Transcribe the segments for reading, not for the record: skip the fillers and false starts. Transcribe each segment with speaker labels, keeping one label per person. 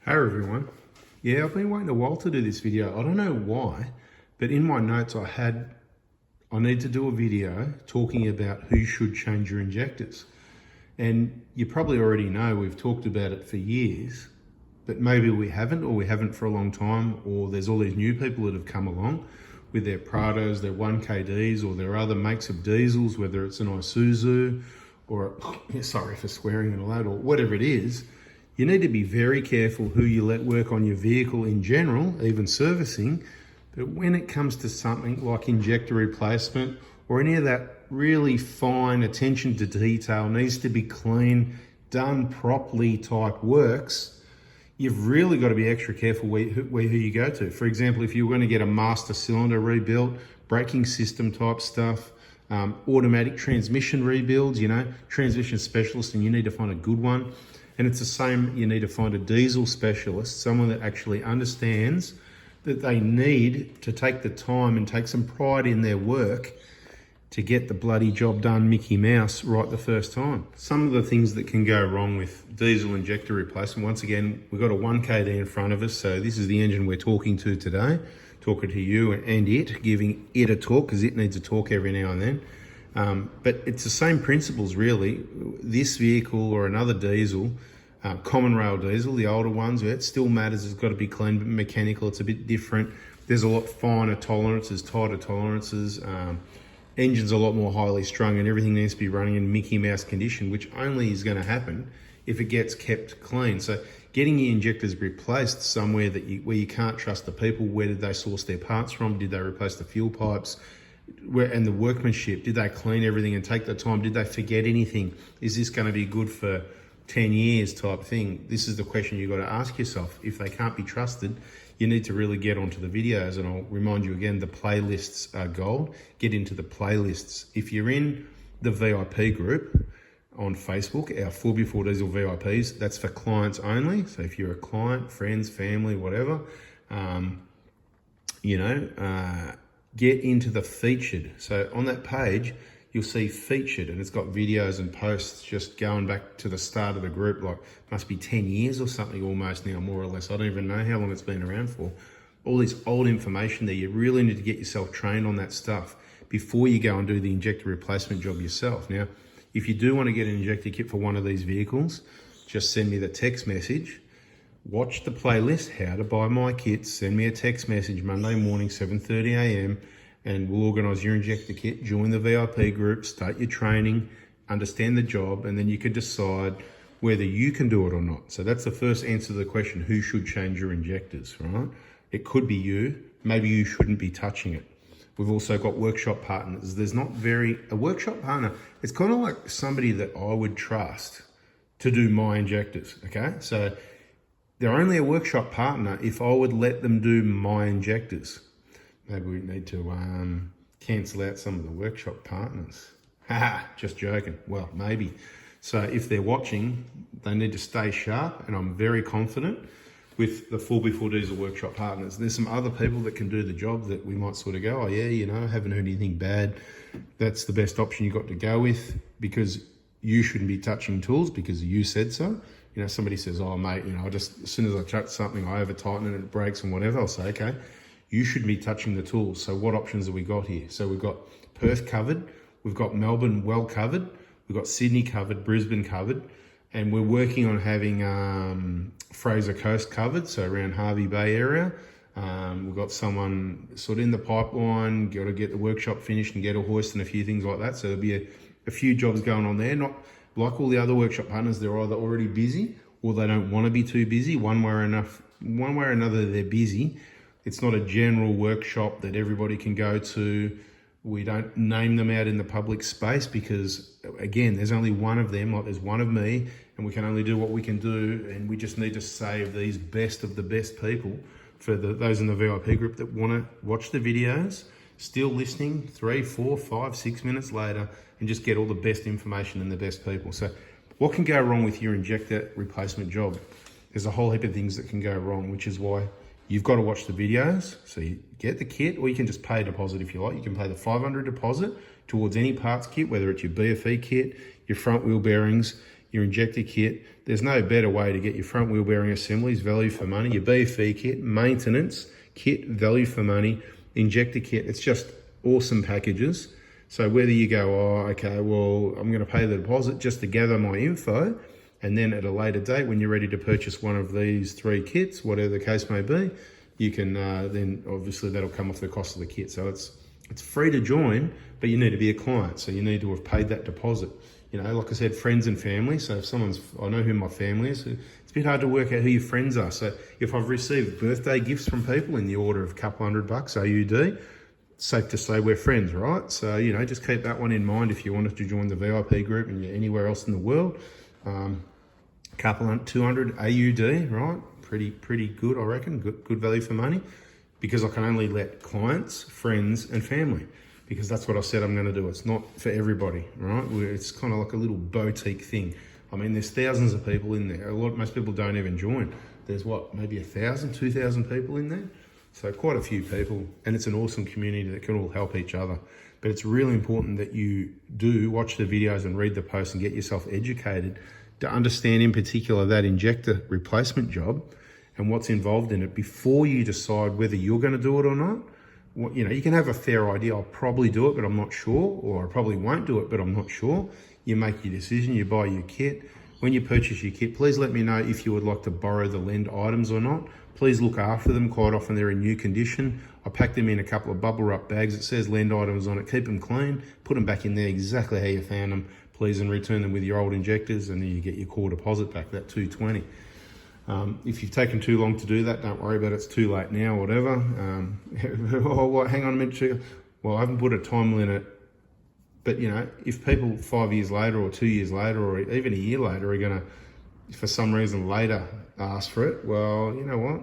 Speaker 1: Hey everyone. Yeah, I've been waiting a while to do this video. I don't know why, but in my notes I need to do a video talking about who should change your injectors. And you probably already know we've talked about it for years, but maybe we haven't, or we haven't for a long time, or there's all these new people that have come along with their Prados, their 1KDs, or their other makes of diesels, whether it's an Isuzu or, sorry for swearing and all that, or whatever it is. You need to be very careful who you let work on your vehicle in general, even servicing. But when it comes to something like injector replacement or any of that really fine attention to detail, needs to be clean, done properly type works, you've really got to be extra careful who you go to. For example, if you're going to get a master cylinder rebuilt, braking system type stuff, automatic transmission rebuilds, transmission specialist, and you need to find a good one. And it's the same, you need to find a diesel specialist, someone that actually understands that they need to take the time and take some pride in their work to get the bloody job done Mickey Mouse right the first time. Some of the things that can go wrong with diesel injector replacement, once again, we've got a 1KD in front of us, so this is the engine we're talking to today, talking to you and it, giving it a talk because it needs a talk every now and then. But it's the same principles really. This vehicle or another diesel, common rail diesel, the older ones, it still matters, it's got to be clean, but mechanical, it's a bit different. There's a lot finer tolerances, tighter tolerances. Engine's a lot more highly strung and everything needs to be running in Mickey Mouse condition, which only is going to happen if it gets kept clean. So getting your injectors replaced somewhere where you can't trust the people, where did they source their parts from? Did they replace the fuel pipes? And the workmanship, did they clean everything and take the time? Did they forget anything? Is this going to be good for 10 years type thing? This is the question you've got to ask yourself. If they can't be trusted, you need to really get onto the videos. And I'll remind you again, the playlists are gold. Get into the playlists. If you're in the VIP group on Facebook, our 4x4 Diesel VIPs, that's for clients only. So if you're a client, friends, family, whatever, get into the featured. So on that page, you'll see featured, and it's got videos and posts just going back to the start of the group, like must be 10 years or something almost now, more or less. I don't even know how long it's been around for. All this old information there, you really need to get yourself trained on that stuff before you go and do the injector replacement job yourself. Now, if you do want to get an injector kit for one of these vehicles, just send me the text message. Watch the playlist, how to buy my kits. Send me a text message Monday morning, 7:30 a.m. and we'll organise your injector kit, join the VIP group, start your training, understand the job, and then you can decide whether you can do it or not. So that's the first answer to the question, who should change your injectors, right? It could be you, maybe you shouldn't be touching it. We've also got workshop partners. A workshop partner, it's kind of like somebody that I would trust to do my injectors, okay? So they're only a workshop partner if I would let them do my injectors. Maybe we need to cancel out some of the workshop partners. Haha, just joking. Well, maybe. So if they're watching, they need to stay sharp, and I'm very confident with the 4x4 Diesel workshop partners. There's some other people that can do the job that we might sort of go, oh yeah, haven't heard anything bad. That's the best option you got to go with, because you shouldn't be touching tools because you said so. Somebody says, oh mate, as soon as I touch something, I over tighten it and it breaks and whatever. I'll say, okay, you shouldn't be touching the tools. So what options have we got here? So we've got Perth covered, we've got Melbourne well covered, we've got Sydney covered, Brisbane covered, and we're working on having Fraser Coast covered, so around Hervey Bay area. We've got someone sort of in the pipeline, got to get the workshop finished and get a hoist and a few things like that. So there'll be a few jobs going on there. Not like all the other workshop partners, they're either already busy or they don't want to be too busy. One way or another, they're busy. It's not a general workshop that everybody can go to. We don't name them out in the public space because, again, there's only one of them, like there's one of me, and we can only do what we can do, and we just need to save these best of the best people for those in the VIP group that want to watch the videos, still listening 3, 4, 5, 6 minutes later, and just get all the best information and the best people. So what can go wrong with your injector replacement job? There's a whole heap of things that can go wrong, which is why you've got to watch the videos. So you get the kit, or you can just pay a deposit if you like. You can pay the $500 deposit towards any parts kit, whether it's your BFE kit, your front wheel bearings, your injector kit. There's no better way to get your front wheel bearing assemblies, value for money, your BFE kit, maintenance kit, value for money, injector kit. It's just awesome packages. So whether you go, oh, okay, well, I'm going to pay the deposit just to gather my info, and then at a later date, when you're ready to purchase one of these 3 kits, whatever the case may be, you can then obviously that'll come off the cost of the kit. So it's free to join, but you need to be a client. So you need to have paid that deposit. You know, like I said, friends and family. So if I know who my family is, it's a bit hard to work out who your friends are. So if I've received birthday gifts from people in the order of a couple $100 AUD, safe to say we're friends, right? So, you know, just keep that one in mind if you wanted to join the VIP group and you're anywhere else in the world. Couple 200 AUD, right? Pretty good, I reckon. Good value for money, because I can only let clients, friends, and family, because that's what I said I'm going to do. It's not for everybody, right? It's kind of like a little boutique thing. I mean, there's thousands of people in there. Most people don't even join. There's maybe 1,000, 2,000 people in there. So quite a few people, and it's an awesome community that can all help each other. But it's really important that you do watch the videos and read the posts and get yourself educated to understand in particular that injector replacement job and what's involved in it before you decide whether you're going to do it or not. You know, you can have a fair idea. I'll probably do it, but I'm not sure, or I probably won't do it, but I'm not sure. You make your decision, you buy your kit. When you purchase your kit, please let me know if you would like to borrow the lend items or not. Please look after them. Quite often they're in new condition. I pack them in a couple of bubble wrap bags. It says lend items on it. Keep them clean. Put them back in there exactly how you found them, please, and return them with your old injectors, and then you get your core deposit back, that $220. If you've taken too long to do that, don't worry about it. It's too late now, whatever. Oh, what? Hang on a minute. Well, I haven't put a time limit, but you know, if people 5 years later or 2 years later or even a year later are going to, for some reason later, ask for it, well, you know what?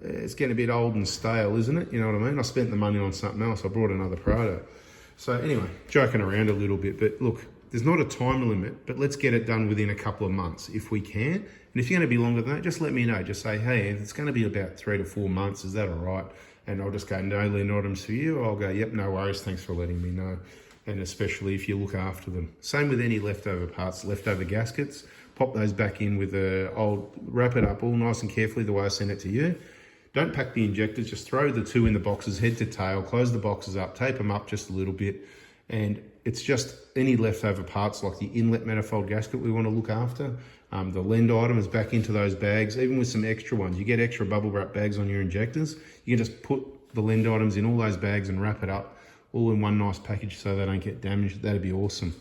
Speaker 1: It's getting a bit old and stale, isn't it? You know what I mean? I spent the money on something else. I brought another product. So anyway, joking around a little bit, but look, there's not a time limit, but let's get it done within a couple of months if we can. And if you're going to be longer than that, just let me know. Just say, hey, it's going to be about 3 to 4 months. Is that all right? And I'll just go, no lend items for you. I'll go, yep, no worries. Thanks for letting me know. And especially if you look after them. Same with any leftover parts, leftover gaskets. Pop those back in with wrap it up all nice and carefully the way I sent it to you. Don't pack the injectors, just throw the 2 in the boxes, head to tail, close the boxes up, tape them up just a little bit. And it's just any leftover parts like the inlet manifold gasket we want to look after. The lend item is back into those bags, even with some extra ones. You get extra bubble wrap bags on your injectors. You can just put the lend items in all those bags and wrap it up all in one nice package so they don't get damaged. That'd be awesome.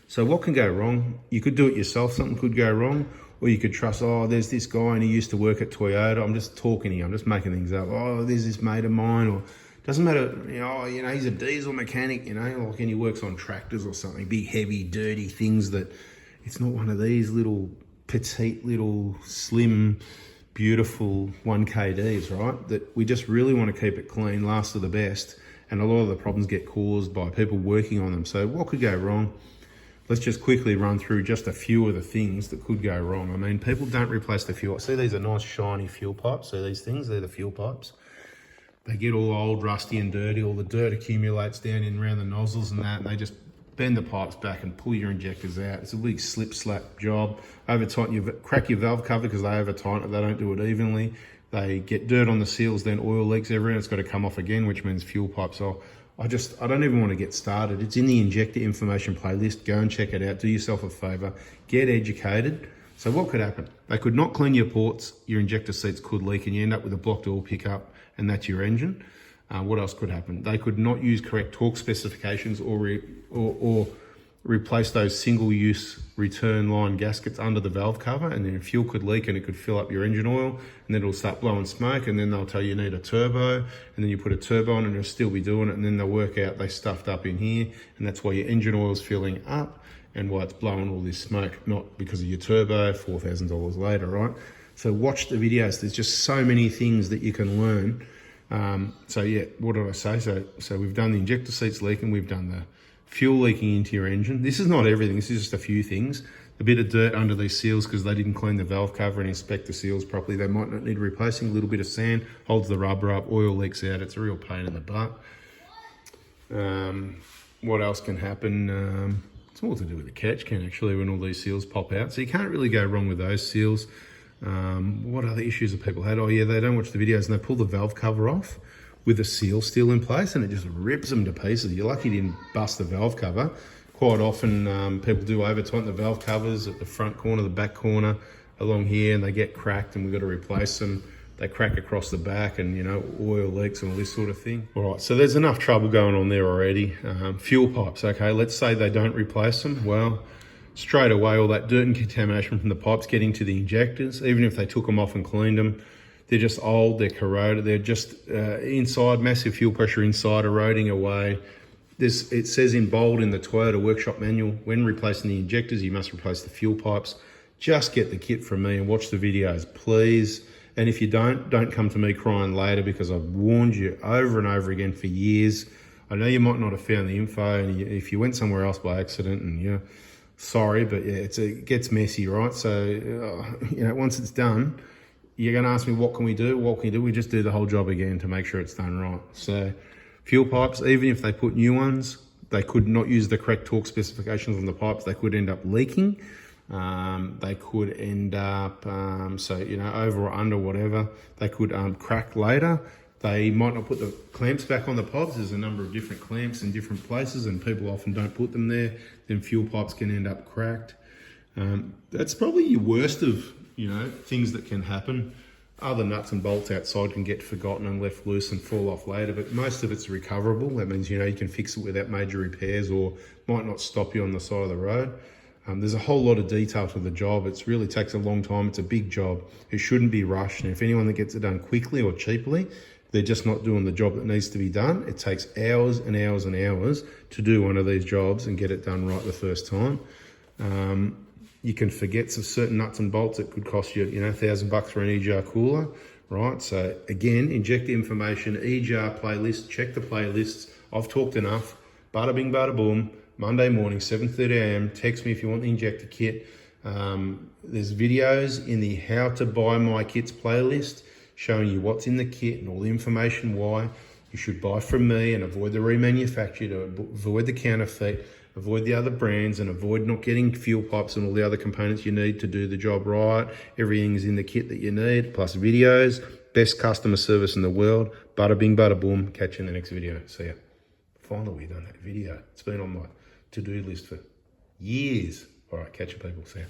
Speaker 1: So what can go wrong? You could do it yourself, something could go wrong, or you could trust, oh, there's this guy and he used to work at Toyota. I'm just talking here, I'm just making things up. Oh, there's this mate of mine, or doesn't matter, he's a diesel mechanic, like, and he works on tractors or something, big, heavy, dirty things that it's not one of these little petite, little slim, beautiful 1KDs, right? That we just really want to keep it clean, last to the best. And a lot of the problems get caused by people working on them. So what could go wrong? Let's just quickly run through just a few of the things that could go wrong. I mean, people don't replace the fuel. See, these are nice, shiny fuel pipes. See these things? They're the fuel pipes. They get all old, rusty and dirty. All the dirt accumulates down in around the nozzles and that, and they just bend the pipes back and pull your injectors out. It's a big slip slap job. Over tighten, you crack your valve cover because they over tighten it. They don't do it evenly. They get dirt on the seals, then oil leaks everywhere. It's got to come off again, which means fuel pipes. So I don't even want to get started. It's in the injector information playlist. Go and check it out. Do yourself a favor. Get educated. So what could happen? They could not clean your ports. Your injector seats could leak and you end up with a blocked oil pickup, and that's your engine. What else could happen? They could not use correct torque specifications or replace those single-use return line gaskets under the valve cover, and then fuel could leak and it could fill up your engine oil, and then it'll start blowing smoke, and then they'll tell you need a turbo, and then you put a turbo on and it'll still be doing it, and then they'll work out they stuffed up in here, and that's why your engine oil's filling up and why it's blowing all this smoke, not because of your turbo $4,000 later, right? So watch the videos. There's just so many things that you can learn. So yeah, what did I say? So we've done the injector seats leaking, we've done the fuel leaking into your engine. This is not everything, this is just a few things. A bit of dirt under these seals because they didn't clean the valve cover and inspect the seals properly. They might not need replacing. A little bit of sand holds the rubber up, oil leaks out. It's a real pain in the butt. What else can happen? It's more to do with the catch can actually when all these seals pop out. So you can't really go wrong with those seals. What other issues have people had? Oh yeah, they don't watch the videos and they pull the valve cover off with the seal still in place and it just rips them to pieces. You're lucky you didn't bust the valve cover. Quite often people do over tighten the valve covers at the front corner, the back corner, along here, and they get cracked and we've got to replace them. They crack across the back and, you know, oil leaks and all this sort of thing. All right, so there's enough trouble going on there already. Fuel pipes, okay, let's say they don't replace them. Well, straight away, all that dirt and contamination from the pipes getting to the injectors, even if they took them off and cleaned them, they're just old, they're corroded, they're just inside, massive fuel pressure inside, eroding away. It says in bold in the Toyota workshop manual, when replacing the injectors, you must replace the fuel pipes. Just get the kit from me and watch the videos, please. And if you don't come to me crying later because I've warned you over and over again for years. I know you might not have found the info and if you went somewhere else by accident and you're sorry, but yeah, it gets messy, right? So, you know, once it's done, you're going to ask me, what can we do? What can you do? We just do the whole job again to make sure it's done right. So fuel pipes, even if they put new ones, they could not use the correct torque specifications on the pipes. They could end up leaking. They could end up, so, you know, over or under, whatever. They could crack later. They might not put the clamps back on the pipes. There's a number of different clamps in different places and people often don't put them there. Then fuel pipes can end up cracked. That's probably your worst of, you know, things that can happen. Other nuts and bolts outside can get forgotten and left loose and fall off later, but most of it's recoverable. That means, you know, you can fix it without major repairs or might not stop you on the side of the road. There's a whole lot of detail to the job. It really takes a long time. It's a big job. It shouldn't be rushed. And if anyone that gets it done quickly or cheaply, they're just not doing the job that needs to be done. It takes hours and hours and hours to do one of these jobs and get it done right the first time. You can forget some certain nuts and bolts. It could cost you, you know, $1,000 for an E-jar cooler, right? So again, inject the information, E-jar playlist, check the playlists. I've talked enough. Bada bing, bada boom. Monday morning, 7:30 a.m. Text me if you want the injector kit. There's videos in the How to Buy My Kits playlist showing you what's in the kit and all the information why you should buy from me and avoid the remanufactured, avoid the counterfeit, avoid the other brands and avoid not getting fuel pipes and all the other components you need to do the job right. Everything's in the kit that you need, plus videos, best customer service in the world. Bada bing, bada boom. Catch you in the next video. See ya. Finally, we've done that video. It's been on my to-do list for years. All right, catch you people. See ya.